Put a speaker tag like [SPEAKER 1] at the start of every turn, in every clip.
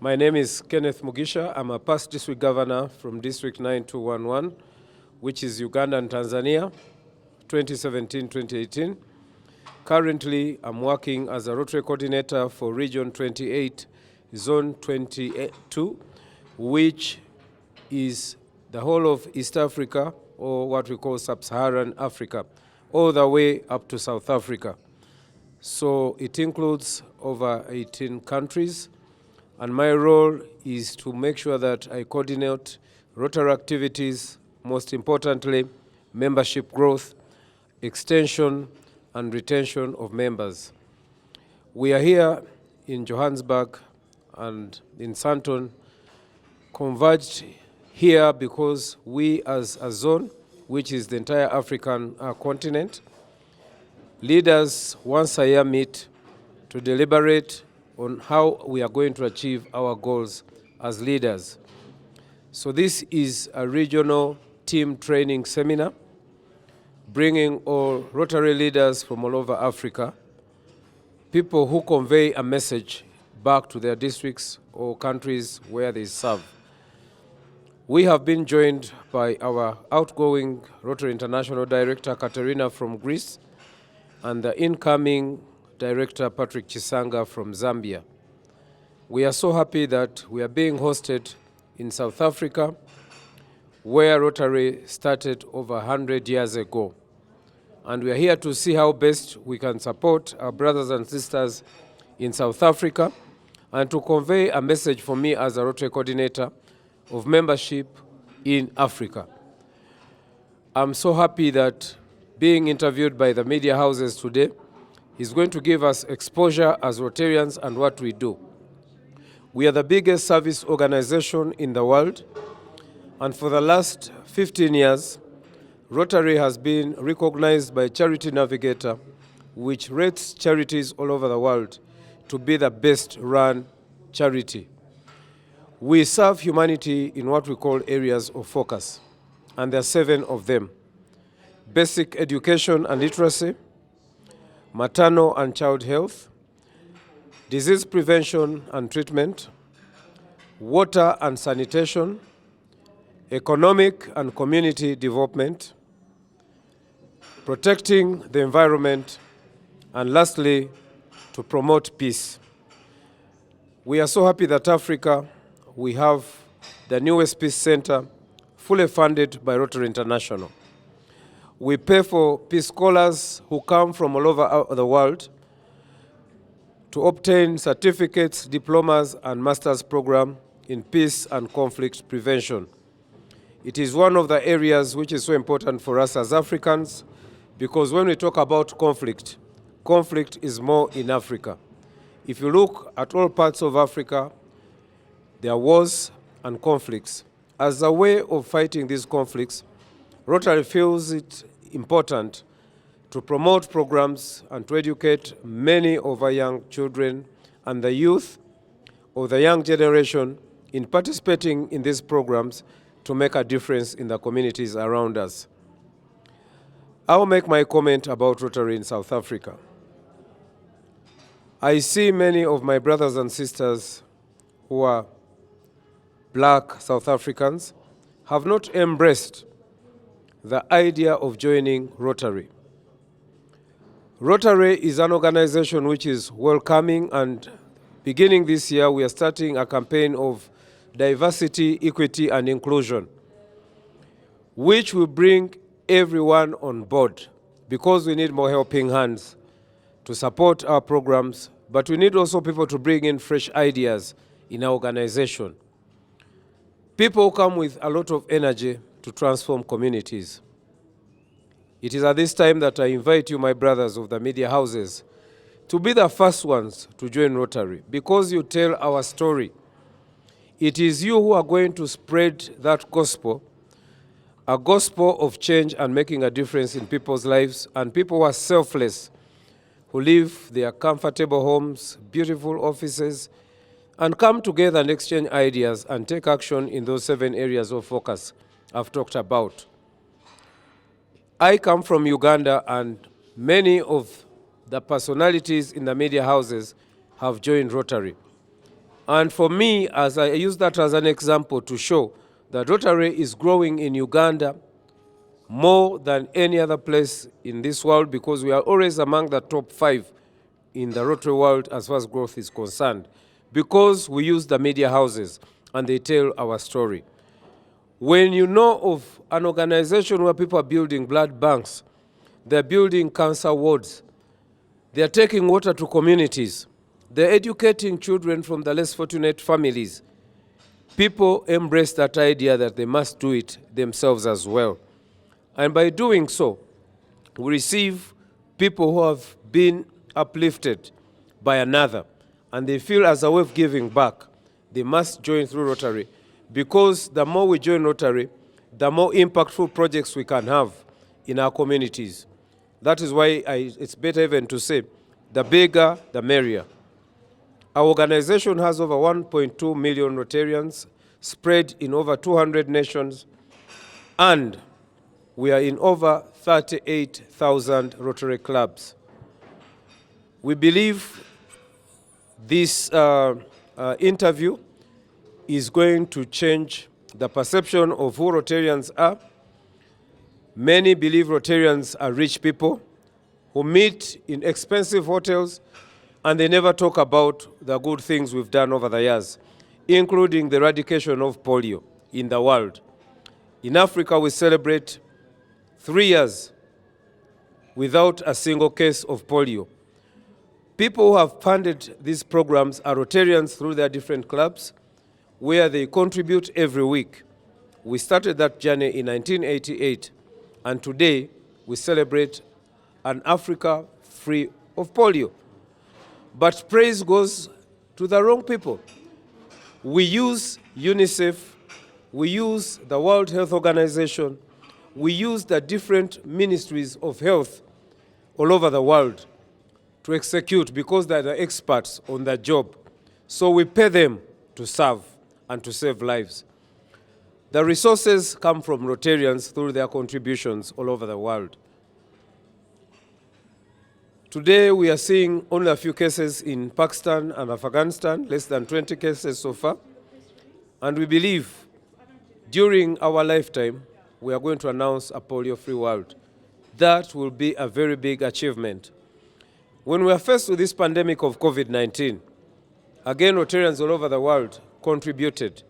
[SPEAKER 1] My name is Kenneth Mugisha. I'm a past district governor from District 9211, which is Uganda and Tanzania, 2017-2018. Currently, I'm working as a Rotary coordinator for Region 28, Zone 22, which is the whole of East Africa, or what we call Sub-Saharan Africa, all the way up to South Africa. So it includes over 18 countries, and my role is to make sure that I coordinate Rotary activities, most importantly, membership growth, extension, and retention of members. We are here in Johannesburg and in Sandton, converged here because we as a zone, which is the entire African continent, leaders once a year meet to deliberate on how we are going to achieve our goals as leaders. So this is a regional team training seminar, bringing all Rotary leaders from all over Africa, people who convey a message back to their districts or countries where they serve. We have been joined by our outgoing Rotary International Director, Katerina from Greece, and the incoming Director, Patrick Chisanga from Zambia. We are so happy that we are being hosted in South Africa, where Rotary started over 100 years ago. And we are here to see how best we can support our brothers and sisters in South Africa and to convey a message for me as a Rotary coordinator of membership in Africa. I'm so happy that being interviewed by the media houses today is going to give us exposure as Rotarians and what we do. We are the biggest service organization in the world, and for the last 15 years, Rotary has been recognized by Charity Navigator, which rates charities all over the world to be the best run charity. We serve humanity in what we call areas of focus, and there are 7 of them: basic education and literacy, maternal and child health, disease prevention and treatment, water and sanitation, economic and community development, protecting the environment, and lastly, to promote peace. We are so happy that Africa, we have the newest Peace Center, fully funded by Rotary International. We pay for peace scholars who come from all over the world to obtain certificates, diplomas, and master's program in peace and conflict prevention. It is one of the areas which is so important for us as Africans, because when we talk about conflict, conflict is more in Africa. If you look at all parts of Africa, there are wars and conflicts. As a way of fighting these conflicts, Rotary feels it important to promote programs and to educate many of our young children and the youth or the young generation in participating in these programs to make a difference in the communities around us. I'll make my comment about Rotary in South Africa. I see many of my brothers and sisters who are Black South Africans have not embraced the idea of joining Rotary. Rotary is an organization which is welcoming, and beginning this year we are starting a campaign of diversity, equity, and inclusion, which will bring everyone on board, because we need more helping hands to support our programs, but we need also people to bring in fresh ideas in our organization. People come with a lot of energy to transform communities. It is at this time that I invite you, my brothers of the media houses, to be the first ones to join Rotary, because you tell our story. It is you who are going to spread that gospel, a gospel of change and making a difference in people's lives, and people who are selfless, who live their comfortable homes, beautiful offices, and come together and exchange ideas and take action in those 7 areas of focus I've talked about. I come from Uganda, and many of the personalities in the media houses have joined Rotary. And for me, as I use that as an example to show that Rotary is growing in Uganda more than any other place in this world, because we are always among the top 5 in the Rotary world as far as growth is concerned, because we use the media houses and they tell our story. When you know of an organization where people are building blood banks, they're building cancer wards, they're taking water to communities, they're educating children from the less fortunate families, people embrace that idea that they must do it themselves as well. And by doing so, we receive people who have been uplifted by another, and they feel as a way of giving back, they must join through Rotary, because the more we join Rotary, the more impactful projects we can have in our communities. That is why it's better even to say, the bigger, the merrier. Our organization has over 1.2 million Rotarians spread in over 200 nations, and we are in over 38,000 Rotary clubs. We believe this interview is going to change the perception of who Rotarians are. Many believe Rotarians are rich people who meet in expensive hotels and they never talk about the good things we've done over the years, including the eradication of polio in the world. In Africa, we celebrate 3 years without a single case of polio. People who have funded these programs are Rotarians through their different clubs, where they contribute every week. We started that journey in 1988, and today we celebrate an Africa free of polio. But praise goes to the wrong people. We use UNICEF, we use the World Health Organization, we use the different ministries of health all over the world to execute, because they're the experts on their job. So we pay them to serve and to save lives. The resources come from Rotarians through their contributions all over the world. Today we are seeing only a few cases in Pakistan and Afghanistan, less than 20 cases so far. And we believe during our lifetime, we are going to announce a polio-free world. That will be a very big achievement. When we are faced with this pandemic of COVID-19, again, Rotarians all over the world contributed.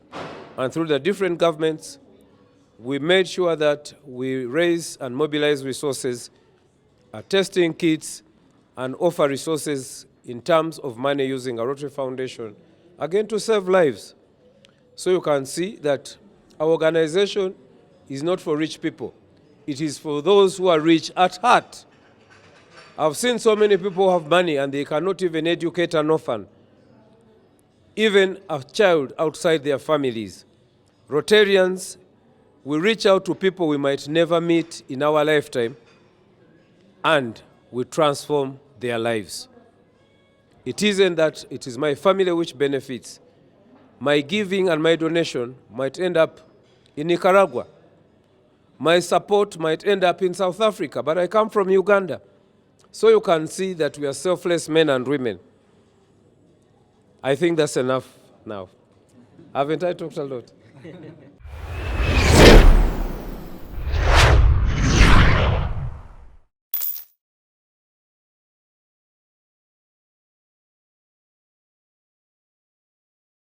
[SPEAKER 1] And through the different governments, we made sure that we raise and mobilize resources, testing kits, and offer resources in terms of money using a Rotary Foundation, again to save lives. So you can see that our organization is not for rich people. It is for those who are rich at heart. I've seen so many people have money and they cannot even educate an orphan, even a child outside their families. Rotarians will reach out to people we might never meet in our lifetime, and we transform their lives. It isn't that it is my family which benefits. My giving and my donation might end up in Nicaragua. My support might end up in South Africa, but I come from Uganda. So you can see that we are selfless men and women. I think that's enough now. Haven't I talked a lot?